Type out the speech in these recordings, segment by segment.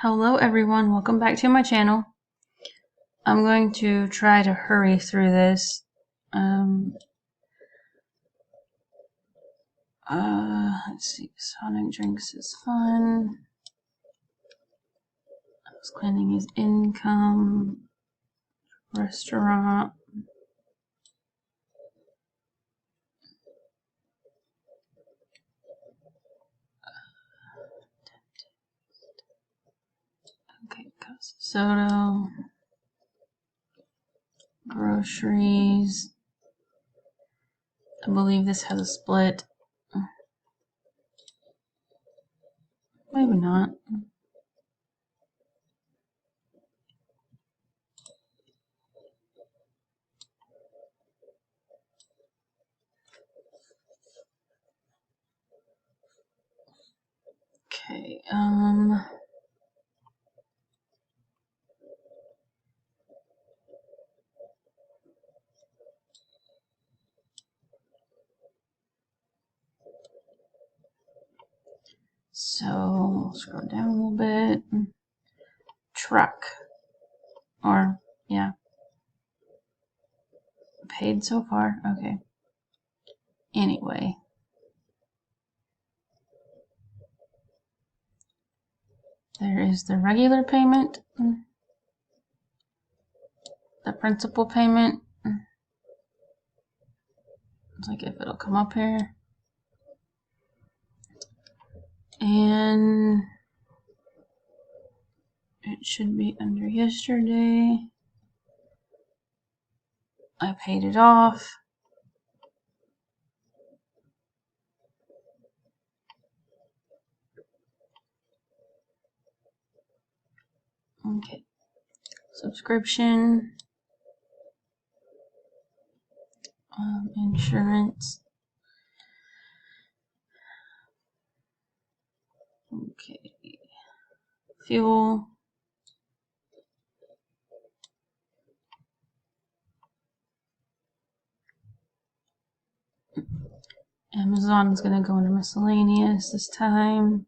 Hello everyone, welcome back to my channel. I'm going to try to hurry through this. Let's see, Sonic Drinks is fun. House cleaning is income. Restaurant. Okay, Casa Soto. Groceries. I believe this has a split. Maybe not. Okay, so scroll down a little bit. Truck. Or, yeah. Paid so far? Okay. Anyway. There is the regular payment. The principal payment. It's like if it'll come up here. And it should be under yesterday. I paid it off. Okay. Subscription. Insurance. Okay. Fuel. Amazon is going to go under miscellaneous this time.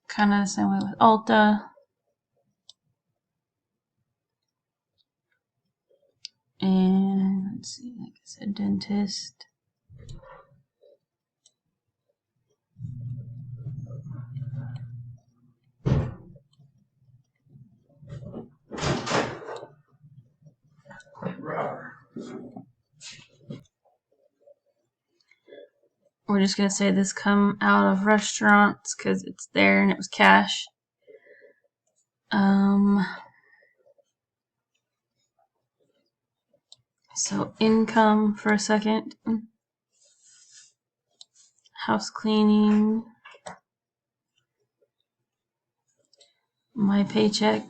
Kind of the same way with Ulta. And let's see, like I said, dentist. We're just going to say this come out of restaurants because it's there and it was cash. So income for a second. House cleaning. My paycheck.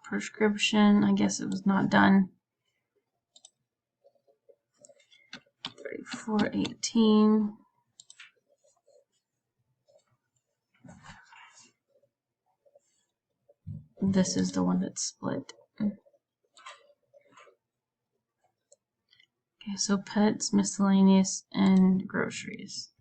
Prescription, I guess it was not done. 34.18. This is the one that's split. Okay, so pets, miscellaneous, and groceries.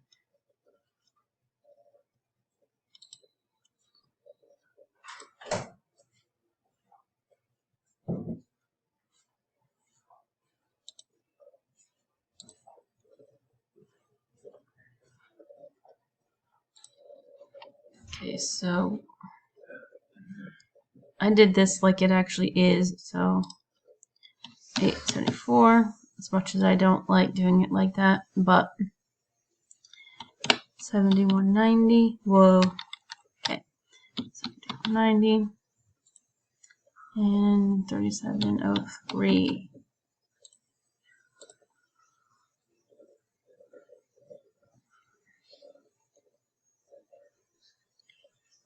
Okay, so I did this like it actually is, so $8.74. As much as I don't like doing it like that, but $71.90. Whoa. Okay. $71.90 and $37.03.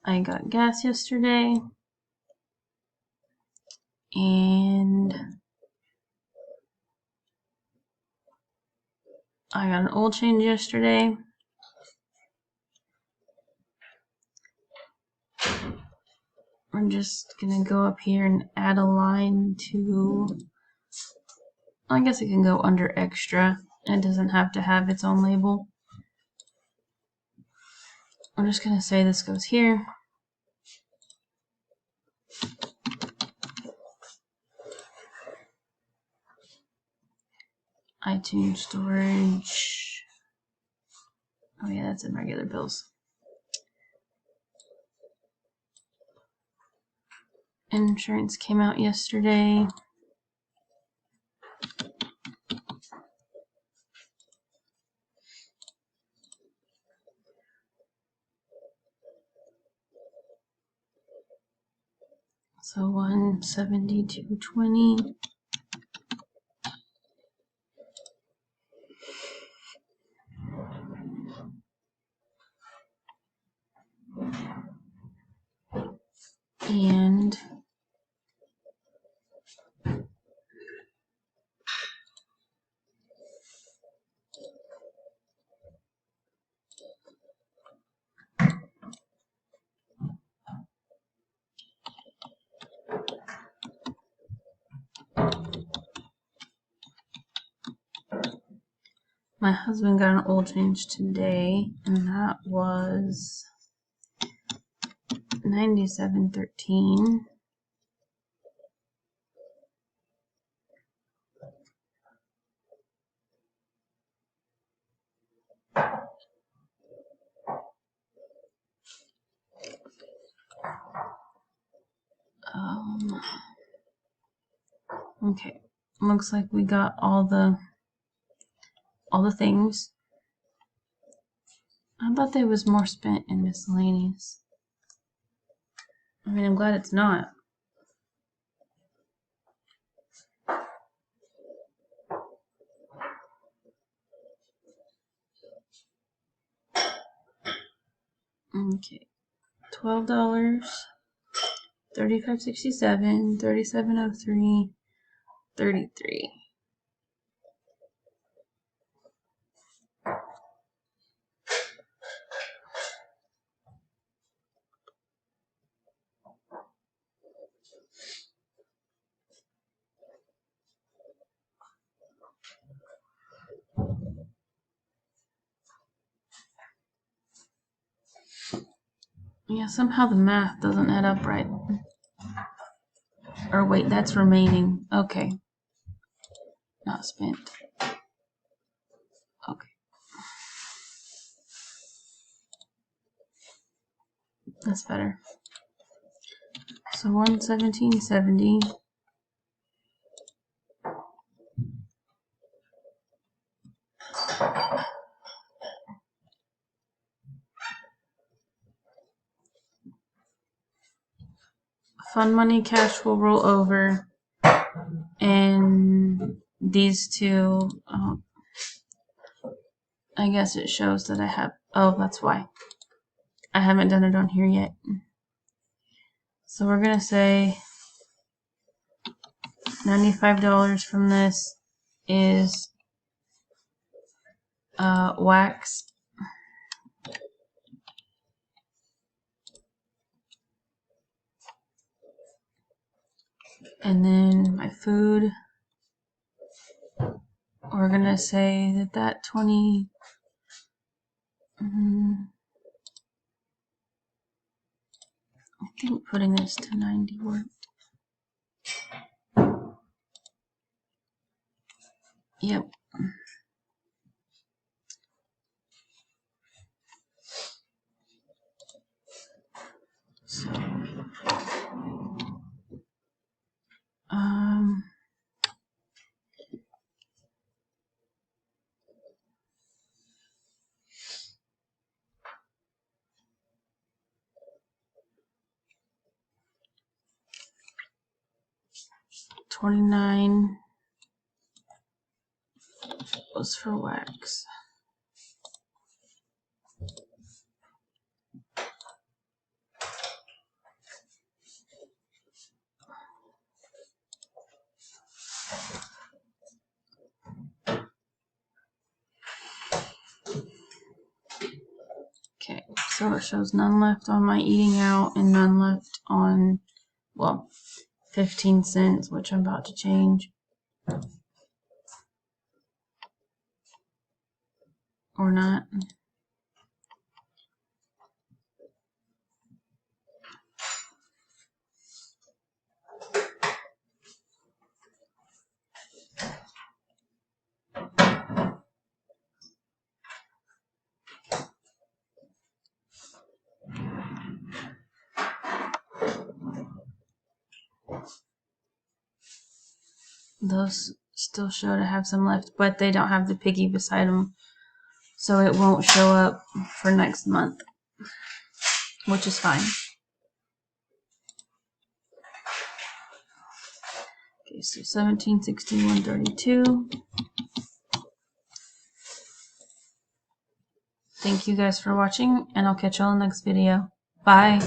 I got gas yesterday, and I got an oil change yesterday. I'm just gonna go up here and add a line to, I guess it can go under extra. It doesn't have to have its own label. I'm just gonna say this goes here. iTunes storage. Oh yeah, that's in regular bills. Insurance came out yesterday. So 172.20. And my husband got an oil change today, and that was $97.13. Okay, looks like we got all the things. I thought there was more spent in miscellaneous. I mean, I'm glad it's not. Okay, $12, $35.67, $37.03, $33. Yeah, somehow the math doesn't add up right. Or wait, that's remaining. Okay. Not spent. Okay. That's better. So 117.70. Fund money cash will roll over, and these two, I guess it shows that I have, oh, that's why. I haven't done it on here yet. So we're going to say $95 from this is wax. And then my food, we're going to say that 20, I think putting this to 90 worked. Yep. So, $29 was for wax. Okay, so it shows none left on my eating out and none left on well, 15 cents, which I'm about to change. Or not. Those still show to have some left, but they don't have the piggy beside them, so it won't show up for next month, which is fine. Okay, so 17, 16, 132. Thank you guys for watching, and I'll catch y'all in the next video. Bye!